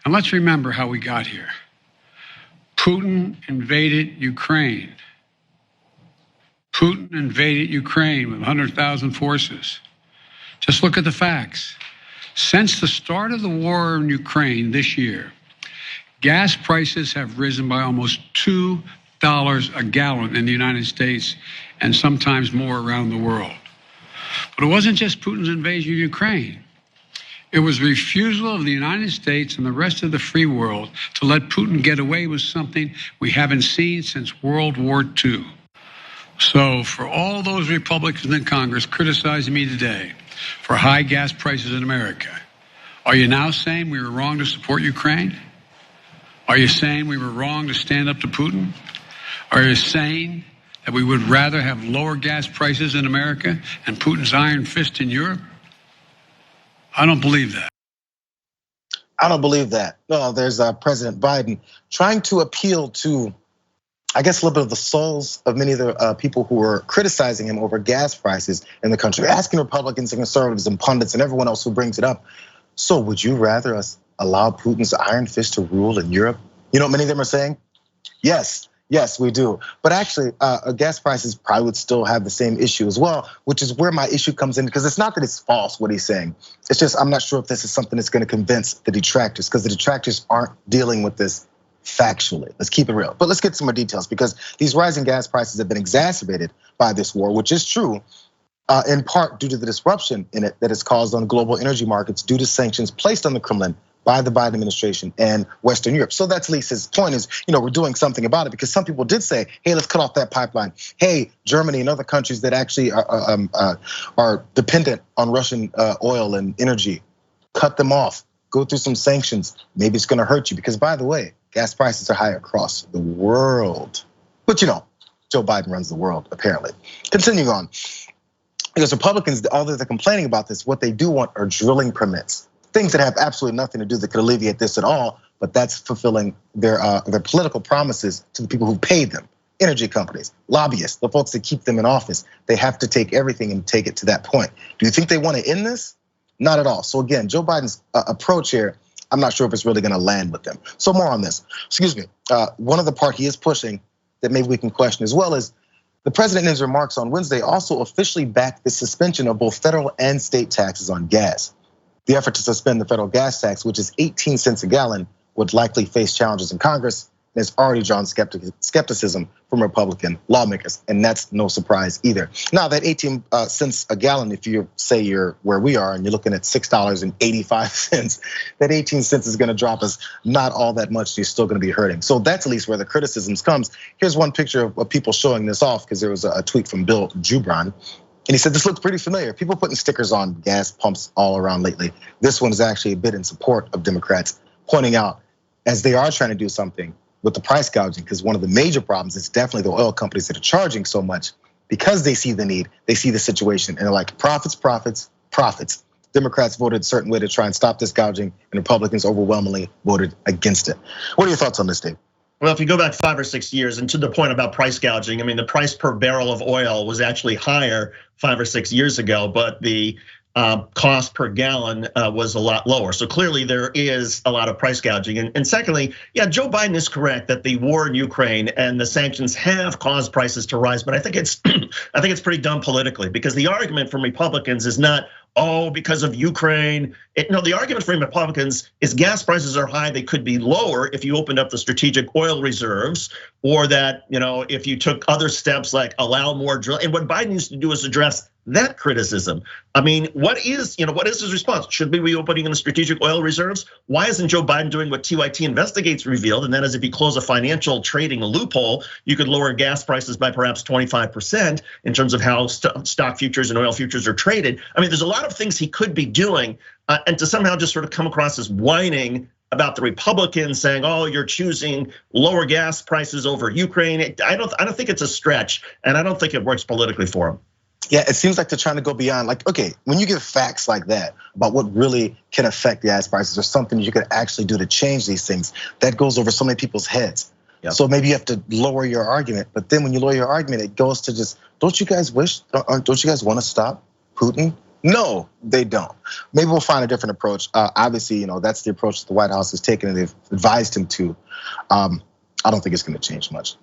And let's remember how we got here. Putin invaded Ukraine. Putin invaded Ukraine with 100,000 forces. Just look at the facts. Since the start of the war in Ukraine this year, gas prices have risen by almost $2 a gallon in the United States and sometimes more around the world. But it wasn't just Putin's invasion of Ukraine. It was refusal of the United States and the rest of the free world to let Putin get away with something we haven't seen since World War II. So for all those Republicans in Congress criticizing me today for high gas prices in America, are you now saying we were wrong to support Ukraine? Are you saying we were wrong to stand up to Putin? Are you saying that we would rather have lower gas prices in America and Putin's iron fist in Europe? I don't believe that. I don't believe that. No, there's President Biden trying to appeal to, I guess, a little bit of the souls of many of the people who were criticizing him over gas prices in the country, asking Republicans and conservatives and pundits and everyone else who brings it up. So would you rather us allow Putin's iron fist to rule in Europe? You know what many of them are saying? Yes, we do. But actually, gas prices probably would still have the same issue as well, which is where my issue comes in, because it's not that it's false what he's saying. It's just I'm not sure if this is something that's going to convince the detractors, because the detractors aren't dealing with this factually. Let's keep it real. But let's get some more details, because these rising gas prices have been exacerbated by this war, which is true, in part due to the disruption in it that has caused on global energy markets due to sanctions placed on the Kremlin by the Biden administration and Western Europe. So that's Lisa's point is, we're doing something about it, because some people did say, hey, let's cut off that pipeline. Hey, Germany and other countries that actually are dependent on Russian oil and energy, cut them off, go through some sanctions. Maybe it's gonna hurt you, because by the way, gas prices are high across the world. But Joe Biden runs the world, apparently. Continuing on, because Republicans, although they're complaining about this, what they do want are drilling permits. Things that have absolutely nothing to do that could alleviate this at all, but that's fulfilling their political promises to the people who paid them. Energy companies, lobbyists, the folks that keep them in office. They have to take everything and take it to that point. Do you think they want to end this? Not at all. So again, Joe Biden's approach here, I'm not sure if it's really gonna land with them. So more on this, excuse me. One of the part he is pushing that maybe we can question as well is the president in his remarks on Wednesday also officially backed the suspension of both federal and state taxes on gas. The effort to suspend the federal gas tax, which is 18 cents a gallon, would likely face challenges in Congress, and it's already drawn skepticism from Republican lawmakers, and that's no surprise either. Now that 18 cents a gallon, if you say you're where we are and you're looking at $6.85, that 18 cents is gonna drop us not all that much, so you're still gonna be hurting. So that's at least where the criticisms comes. Here's one picture of people showing this off, because there was a tweet from Bill Jubran. And he said, this looks pretty familiar. People putting stickers on gas pumps all around lately. This one is actually a bit in support of Democrats, pointing out as they are trying to do something with the price gouging, because one of the major problems is definitely the oil companies that are charging so much because they see the need, they see the situation, and they're like, profits, profits, profits. Democrats voted a certain way to try and stop this gouging, and Republicans overwhelmingly voted against it. What are your thoughts on this, Dave? Well, if you go back 5 or 6 years, and to the point about price gouging, I mean, the price per barrel of oil was actually higher 5 or 6 years ago, but the cost per gallon was a lot lower. So clearly there is a lot of price gouging. And secondly, yeah, Joe Biden is correct that the war in Ukraine and the sanctions have caused prices to rise, but I think it's pretty dumb politically, because the argument from Republicans is not, because of Ukraine. No, the argument from Republicans is gas prices are high, they could be lower if you opened up the strategic oil reserves, or that, if you took other steps like allow more drill. And what Biden needs to do is address that criticism. I mean, what is his response? Should we be opening in the strategic oil reserves? Why isn't Joe Biden doing what TYT Investigates revealed? And that is, if you close a financial trading loophole, you could lower gas prices by perhaps 25% in terms of how stock futures and oil futures are traded. I mean, there's a lot of things he could be doing, and to somehow just sort of come across as whining about the Republicans saying, you're choosing lower gas prices over Ukraine. I don't think it's a stretch, and I don't think it works politically for him. Yeah, it seems like they're trying to go beyond, like, okay, when you give facts like that about what really can affect gas prices or something you could actually do to change these things, that goes over so many people's heads. Yep. So maybe you have to lower your argument, but then when you lower your argument, it goes to just, don't you guys want to stop Putin No, they don't. Maybe we'll find a different approach. Obviously, that's the approach that the White House has taken and they've advised him to. I don't think it's going to change much.